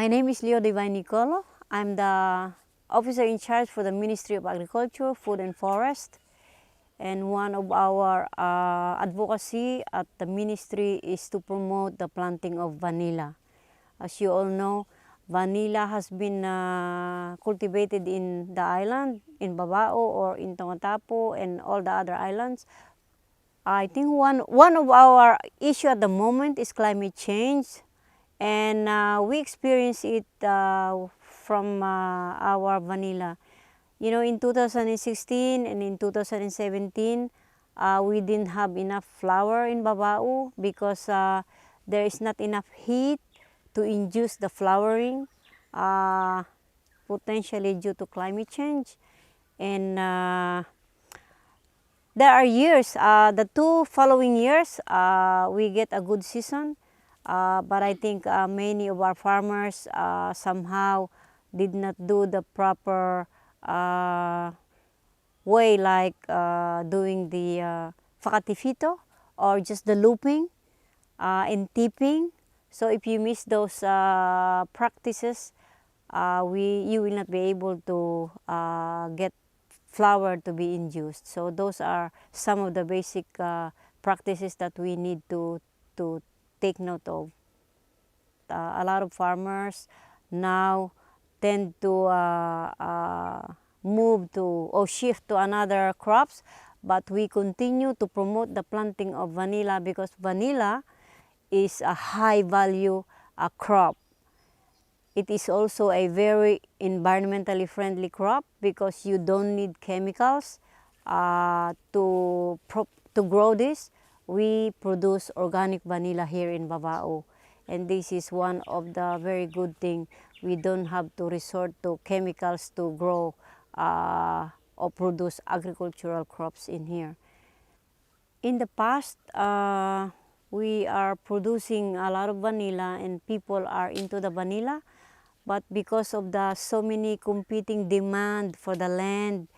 My name is Leo Divine Nicolo. I'm the officer in charge for the Ministry of Agriculture, Food and Forest. And one of our advocacy at the ministry is to promote the planting of vanilla. As you all know, vanilla has been cultivated in the island, in Babao or in Tonga and all the other islands. I think one of our issue at the moment is climate change, and we experience it from our vanilla. You know, in 2016 and in 2017, we didn't have enough flower in Babao because there is not enough heat to induce the flowering, potentially due to climate change. And there are years, the 2 following years, we get a good season, but I think many of our farmers somehow did not do the proper way, like doing the facatifito or just the looping and tipping. So if you miss those practices, you will not be able to get flower to be induced. So those are some of the basic practices that we need to take note of. A lot of farmers now tend to move to or shift to another crops, but we continue to promote the planting of vanilla because vanilla is a high value crop. It is also a very environmentally friendly crop because you don't need chemicals to grow this. We produce organic vanilla here in Babao, and this is one of the very good thing. We don't have to resort to chemicals to grow or produce agricultural crops in here. In the past, we are producing a lot of vanilla and people are into the vanilla. But because of the so many competing demand for the land,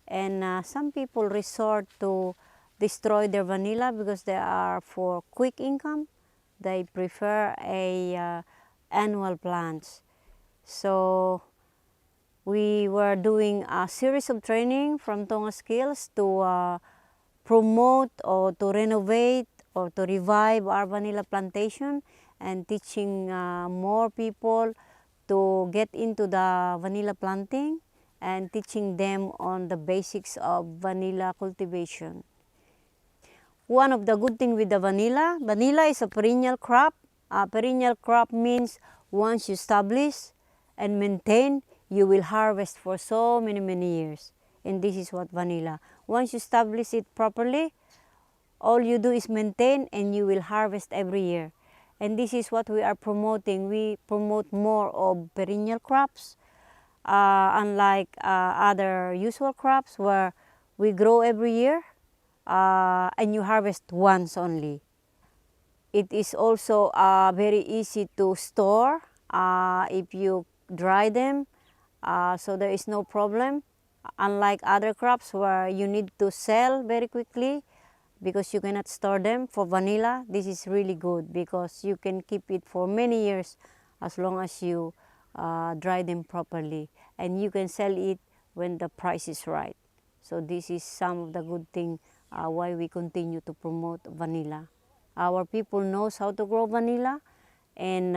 and some people resort to destroy their vanilla because they are for quick income, they prefer a annual plants. So we were doing a series of training from Tonga Skills to promote or to renovate or to revive our vanilla plantation and teaching more people to get into the vanilla planting and teaching them on the basics of vanilla cultivation. One of the good things with the vanilla is a perennial crop. A perennial crop means once you establish and maintain, you will harvest for so many years. And this is what vanilla. Once you establish it properly, all you do is maintain and you will harvest every year. And this is what we are promoting. We promote more of perennial crops, unlike other usual crops where we grow every year and you harvest once only. It is also very easy to store if you dry them, so there is no problem. Unlike other crops where you need to sell very quickly, because you cannot store them. For vanilla, this is really good because you can keep it for many years as long as you dry them properly, and you can sell it when the price is right. So this is some of the good thing why we continue to promote vanilla. Our people knows how to grow vanilla, and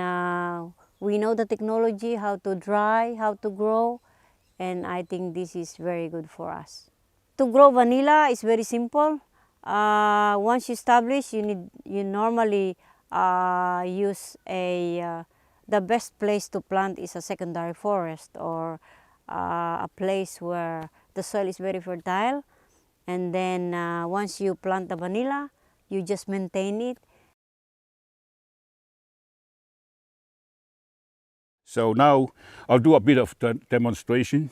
we know the technology, how to dry, how to grow, and I think this is very good for us. To grow vanilla is very simple. Once you establish, you normally use the best place to plant is a secondary forest or a place where the soil is very fertile. And then once you plant the vanilla, you just maintain it. So now I'll do a bit of demonstration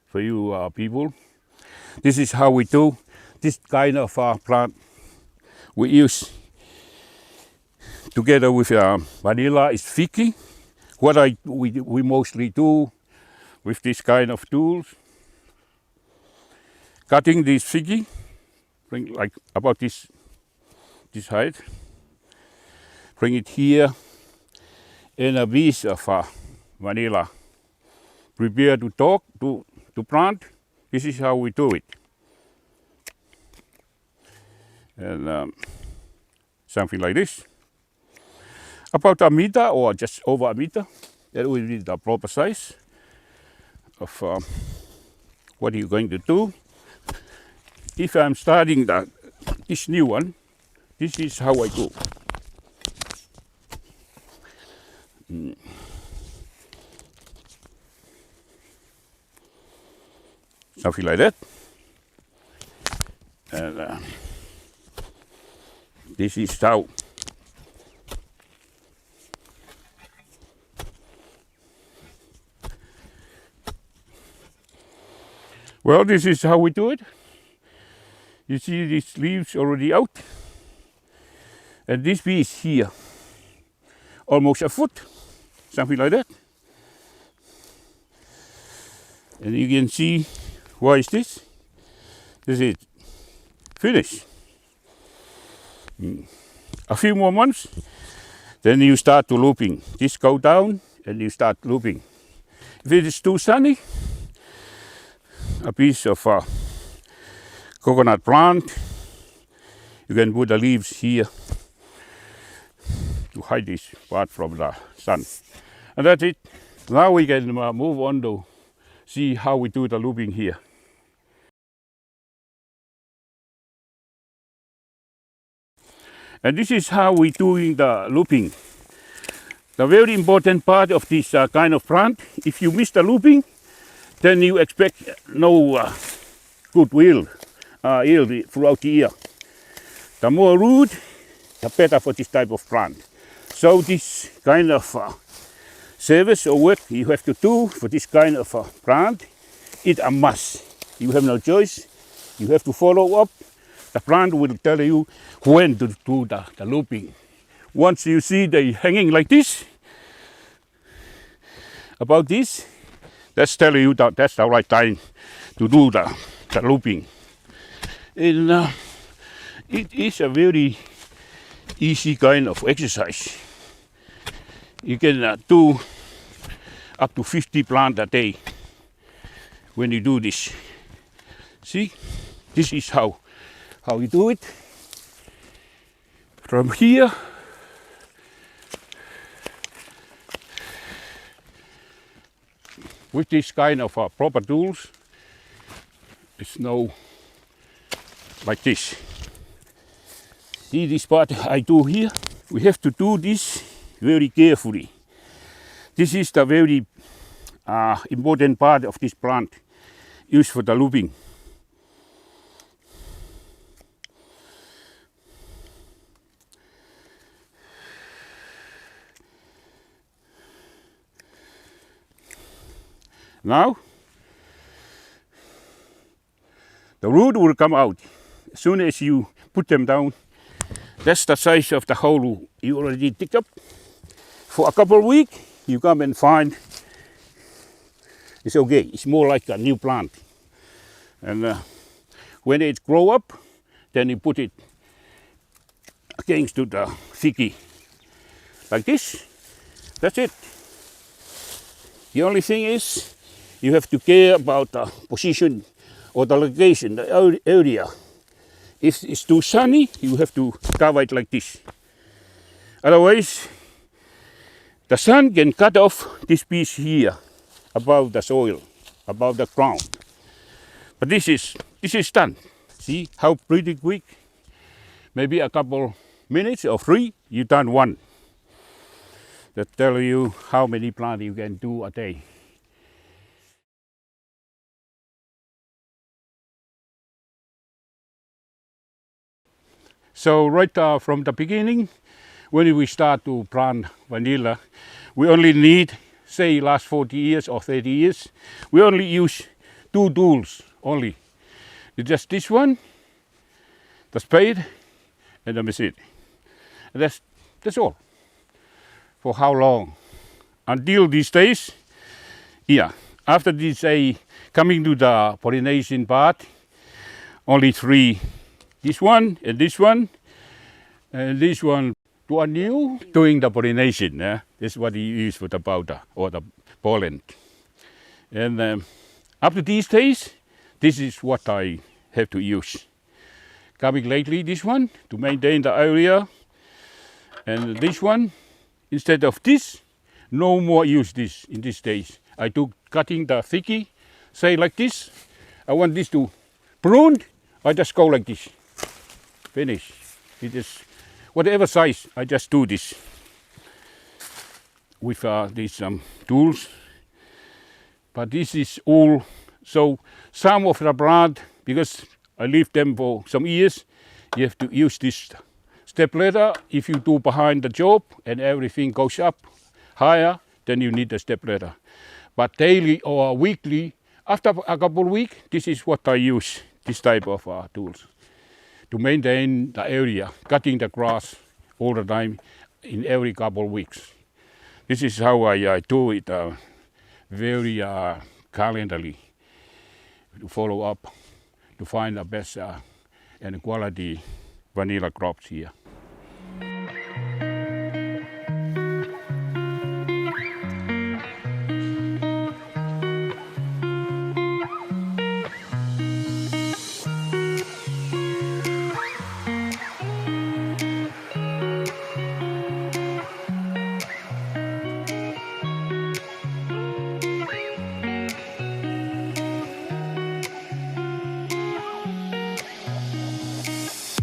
for you people. This is how we do this kind of plant. We use together with vanilla is fiki. What we mostly do with this kind of tools, cutting this fiki, bring like about this height, bring it here, and a piece of vanilla prepare to talk to plant. This is how we do it. And something like this. About a meter or just over a meter, that will be the proper size of what you're going to do. If I'm starting this new one, this is how I go. Something like that. And this is how well, this is how we do it. You see these leaves already out. And this piece here, almost a foot, something like that. And you can see, why is this? This is finished. A few more months, then you start to looping. This go down and you start looping. If it is too sunny, a piece of coconut plant, you can put the leaves here to hide this part from the sun. And that's it. Now we can move on to see how we do the looping here. And this is how we doing the looping. The very important part of this kind of plant, if you miss the looping, then you expect no good yield throughout the year. The more root, the better for this type of plant. So this kind of service or work you have to do for this kind of plant, it's a must. You have no choice. You have to follow up. The plant will tell you when to do the looping. Once you see they hanging like this, about this, that's telling you that that's the right time to do the looping. And it is a very easy kind of exercise. You can do up to 50 plants a day when you do this. See, this is how you do it. From here, with this kind of proper tools, it's no like this. See this part I do here? We have to do this very carefully. This is the very important part of this plant used for the looping. Now, the root will come out as soon as you put them down. That's the size of the hole you already dig up. For a couple of weeks, you come and find it's okay. It's more like a new plant. And when it grow up, then you put it against to the thicky, like this. That's it. The only thing is, you have to care about the position or the location, the area. If it's too sunny, you have to cover it like this. Otherwise, the sun can cut off this piece here above the soil, above the ground. But this is done. See how pretty quick? Maybe a couple minutes or 3, you done one. That tell you how many plants you can do a day. So right from the beginning, when we start to plant vanilla, we only need, say, last 40 years or 30 years, we only use 2 tools only. It's just this one, the spade, and the machine. And that's all. For how long? Until these days, yeah. After this, coming to the pollination part, only 3. This one, and this one to a new doing the pollination. This is what you use for the powder or the pollen. And after these days, this is what I have to use. Coming lately, this one to maintain the area, and this one, instead of this, no more use this in these days. I took cutting the thicky, say like this. I want this to prune, I just go like this. Finish. It is whatever size, I just do this with these tools. But this is all, so some of the plant, because I leave them for some years, you have to use this step ladder. If you do behind the job and everything goes up higher, then you need a step ladder. But daily or weekly, after a couple of weeks, this is what I use, this type of tools, to maintain the area, cutting the grass all the time in every couple of weeks. This is how I do it very calendarly, to follow up, to find the best and quality vanilla crops here.